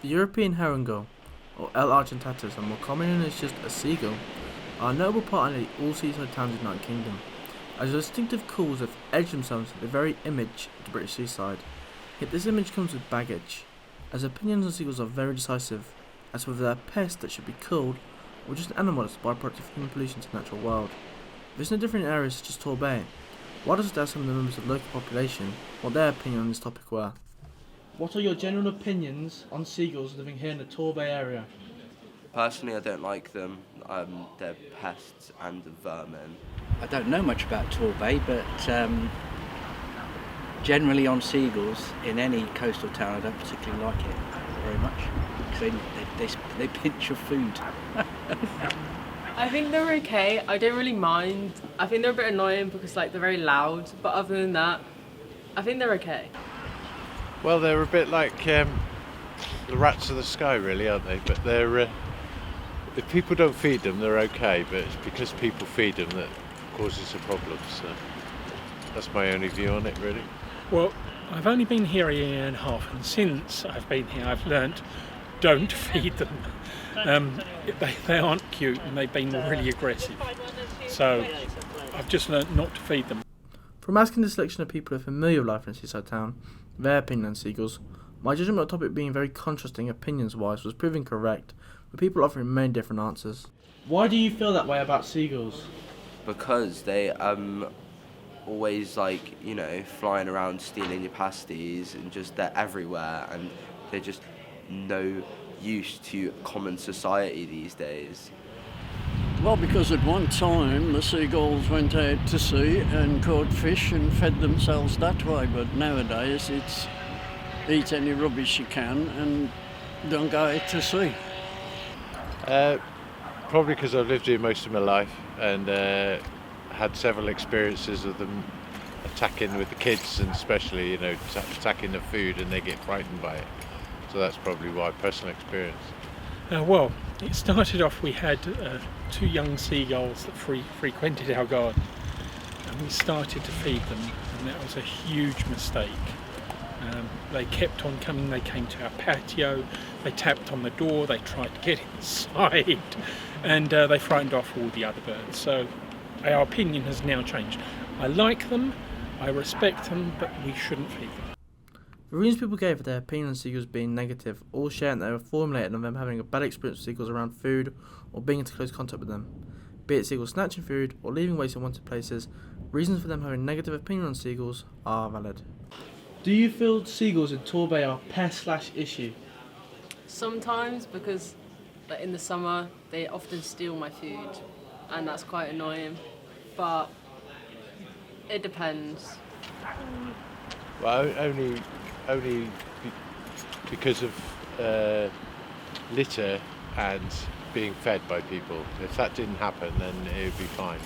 The European herring gull, or L. argentatus, and more commonly known as just a seagull, are a notable part of nearly all seaside towns in the United Kingdom, as their distinctive calls have edged themselves into the very image of the British seaside. Yet this image comes with baggage, as opinions on seagulls are very decisive, as to whether they're a pest that should be killed, or just an animal that's a byproduct of human pollution to the natural world. This in different areas such as Torbay. Why does ask some of the members of the local population what their opinion on this topic were? What are your general opinions on seagulls living here in the Torbay area? Personally, I don't like them. They're pests and vermin. I don't know much about Torbay, but generally on seagulls in any coastal town, I don't particularly like it very much because they pinch your food. I think they're okay. I don't really mind. I think they're a bit annoying because they're very loud, but other than that, I think they're okay. Well, they're a bit like the rats of the sky, really, aren't they? But they're if people don't feed them, they're okay. But it's because people feed them that causes a problem. So that's my only view on it, really. Well, I've only been here a year and a half, and since I've been here, I've learnt don't feed them. They aren't cute, and they've been really aggressive. So I've just learnt not to feed them. From asking the selection of people who are familiar with life in a seaside town, their opinion on seagulls, my judgment on the topic being very contrasting opinions-wise was proving correct, with people offering many different answers. Why do you feel that way about seagulls? Because they always flying around stealing your pasties, and just they're everywhere, and they're just no use to common society these days. Well, because at one time the seagulls went out to sea and caught fish and fed themselves that way, but nowadays it's eat any rubbish you can and don't go out to sea. Probably because I've lived here most of my life and had several experiences of them attacking with the kids, and especially attacking the food, and they get frightened by it. So that's probably why, personal experience. Well, it started off, we had two young seagulls that frequented our garden, and we started to feed them, and that was a huge mistake. They kept on coming, they came to our patio, they tapped on the door, they tried to get inside, and they frightened off all the other birds. So our opinion has now changed. I like them, I respect them, but we shouldn't feed them. The reasons people gave for their opinion on seagulls being negative all share that they were formulated on them having a bad experience with seagulls around food or being into close contact with them. Be it seagulls snatching food or leaving waste in wanted places, reasons for them having a negative opinion on seagulls are valid. Do you feel seagulls in Torbay are a pest/issue? Sometimes, because in the summer they often steal my food, and that's quite annoying. But it depends. Well, only because of litter and being fed by people. If that didn't happen, then it would be fine.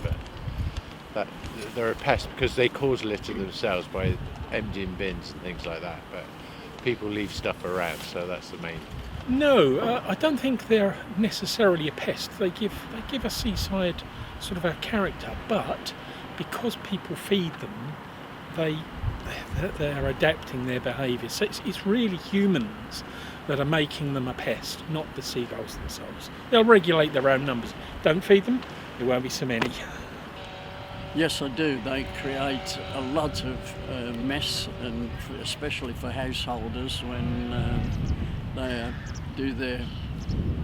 But they're a pest because they cause litter themselves by emptying bins and things like that. But people leave stuff around, so that's the main. No, I don't think they're necessarily a pest. They give a seaside sort of a character, but because people feed them, they're adapting their behaviour. So it's really humans that are making them a pest, not the seagulls themselves. They'll regulate their own numbers. Don't feed them, there won't be so many. Yes, I do. They create a lot of mess, and especially for householders when they do their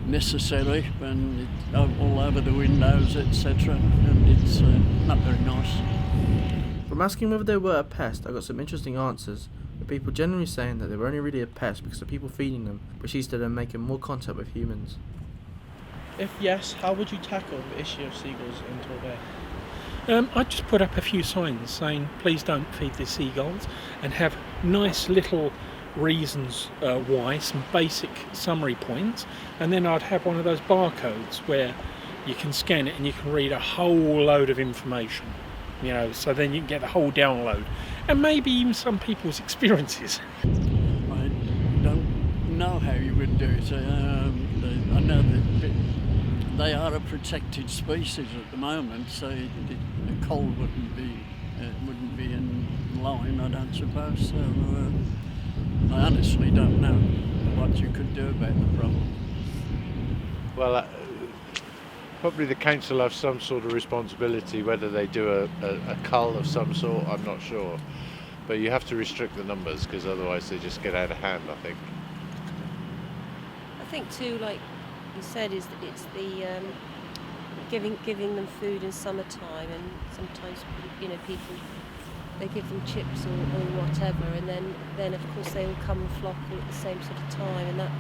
necessary, and all over the windows, etc. And it's not very nice. From asking whether they were a pest, I got some interesting answers, with people generally saying that they were only really a pest because of people feeding them, which leads to them making more contact with humans. If yes, how would you tackle the issue of seagulls in Torbay? I'd just put up a few signs saying please don't feed the seagulls, and have nice little reasons why, some basic summary points, and then I'd have one of those barcodes where you can scan it and you can read a whole load of information, so then you can get the whole download, and maybe even some people's experiences. I don't know how you would do it. I know that they are a protected species at the moment, so a cull wouldn't be in line, I don't suppose. So I honestly don't know what you could do about the problem. Well, probably the council have some sort of responsibility, whether they do a cull of some sort, I'm not sure. But you have to restrict the numbers, because otherwise they just get out of hand, I think. I think too, like you said, is that it's the giving them food in summertime, and sometimes people, they give them chips or whatever, and then of course they all come and flock all at the same sort of time, and that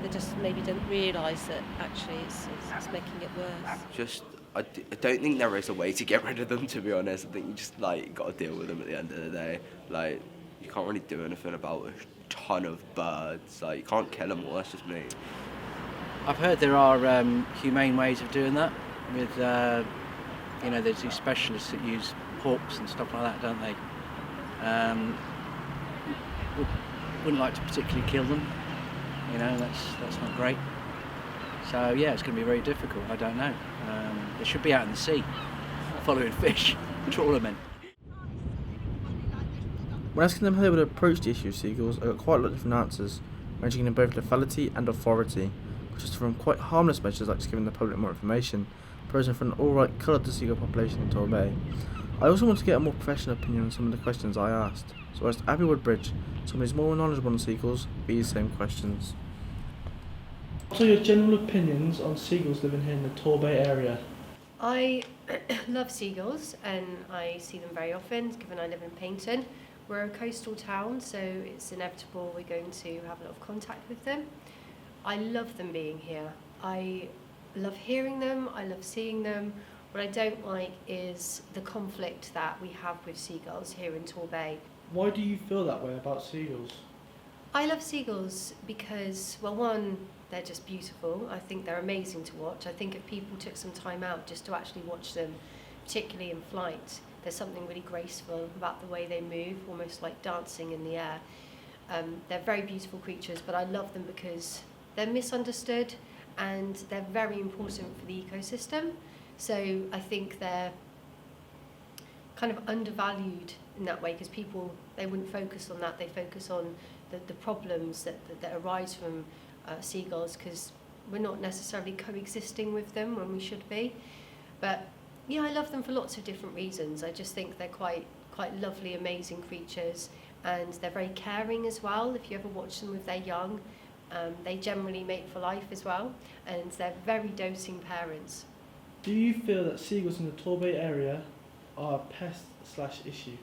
they just maybe don't realise that actually it's making it worse. I don't think there is a way to get rid of them, to be honest. I think you just got to deal with them at the end of the day. You can't really do anything about a ton of birds. You can't kill them all. That's just me. I've heard there are humane ways of doing that. With there's these specialists that use hawks and stuff like that, don't they? Wouldn't like to particularly kill them. That's not great. So yeah, it's going to be very difficult. I don't know. They should be out in the sea, following fish, trawlermen. When asking them how they would approach the issue of seagulls, I got quite a lot of different answers, ranging in both lethality and authority, which is from quite harmless measures like just giving the public more information, posing for an alright colour to the seagull population in Torbay. I also want to get a more professional opinion on some of the questions I asked, so I asked Abby Woodbridge, someone who's more knowledgeable on seagulls, these same questions. What are your general opinions on seagulls living here in the Torbay area? I love seagulls and I see them very often, given I live in Paynton. We're a coastal town, so it's inevitable we're going to have a lot of contact with them. I love them being here. I love hearing them, I love seeing them. What I don't like is the conflict that we have with seagulls here in Torbay. Why do you feel that way about seagulls? I love seagulls because, well, one, they're just beautiful. I think they're amazing to watch. I think if people took some time out just to actually watch them, particularly in flight, there's something really graceful about the way they move, almost like dancing in the air. They're very beautiful creatures, but I love them because they're misunderstood and they're very important for the ecosystem. So I think they're kind of undervalued in that way, because people, they wouldn't focus on that. They focus on the problems that arise from seagulls, because we're not necessarily coexisting with them when we should be. But yeah, I love them for lots of different reasons. I just think they're quite lovely, amazing creatures, and they're very caring as well. If you ever watch them with their young, they generally mate for life as well, and they're very doting parents. Do you feel that seagulls in the Torbay area are a pest/issue?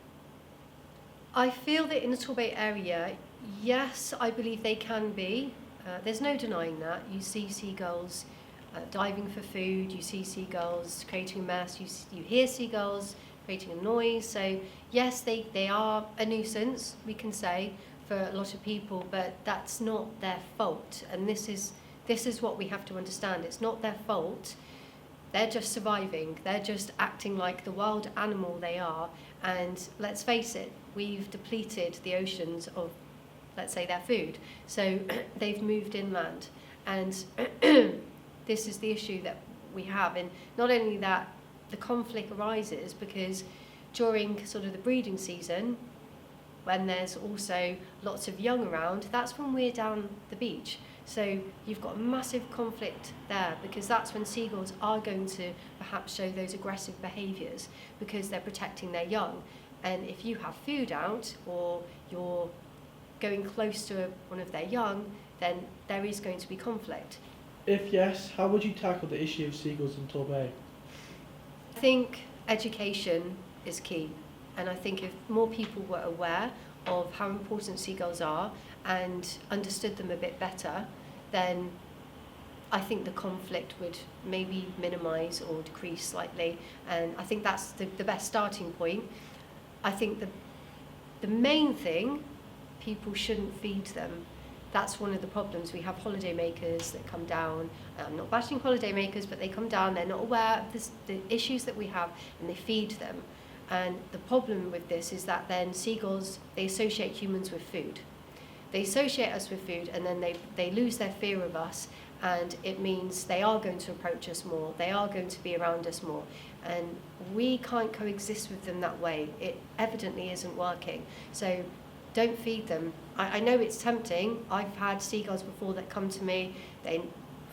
I feel that in the Torbay area, yes, I believe they can be. There's no denying that. You see seagulls diving for food, you see seagulls creating a mess, you hear seagulls creating a noise. So yes, they are a nuisance, we can say, for a lot of people, but that's not their fault. And this is what we have to understand. It's not their fault. They're just surviving. They're just acting like the wild animal they are. And let's face it, we've depleted the oceans of, let's say, their food. So they've moved inland. And this is the issue that we have. And not only that, the conflict arises because during sort of the breeding season, when there's also lots of young around, that's when we're down the beach. So you've got a massive conflict there, because that's when seagulls are going to perhaps show those aggressive behaviours because they're protecting their young. And if you have food out or you're going close to one of their young, then there is going to be conflict. If yes, how would you tackle the issue of seagulls in Torbay? I think education is key, and I think if more people were aware of how important seagulls are and understood them a bit better, then I think the conflict would maybe minimise or decrease slightly, and I think that's the best starting point. I think the main thing, people shouldn't feed them. That's one of the problems. We have holiday makers that come down. I'm not bashing holiday makers, but they come down, they're not aware of the issues that we have, and they feed them. And the problem with this is that then seagulls, they associate humans with food. They associate us with food, and then they lose their fear of us, and it means they are going to approach us more, they are going to be around us more, and we can't coexist with them that way. It evidently isn't working. So don't feed them. I know it's tempting. I've had seagulls before that come to me. They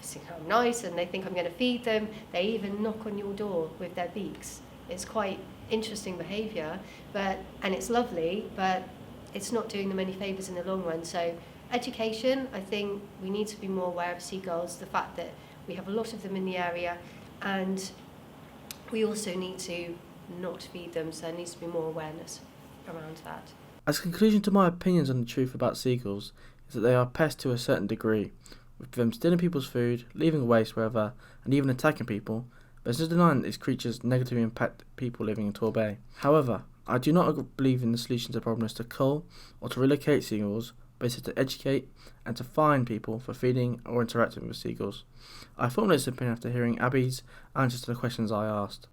think I'm nice and they think I'm going to feed them. They even knock on your door with their beaks. It's quite interesting behaviour, and it's lovely, but it's not doing them any favours in the long run. So education, I think we need to be more aware of seagulls, the fact that we have a lot of them in the area, and we also need to not feed them, so there needs to be more awareness around that. As a conclusion to my opinions on the truth about seagulls is that they are pests to a certain degree, with them stealing people's food, leaving waste wherever, and even attacking people, but there's no denying that these creatures negatively impact people living in Torbay. However, I do not believe in the solution to the problem is to cull or to relocate seagulls, but it's to educate and to fine people for feeding or interacting with seagulls. I formed this opinion after hearing Abby's answers to the questions I asked.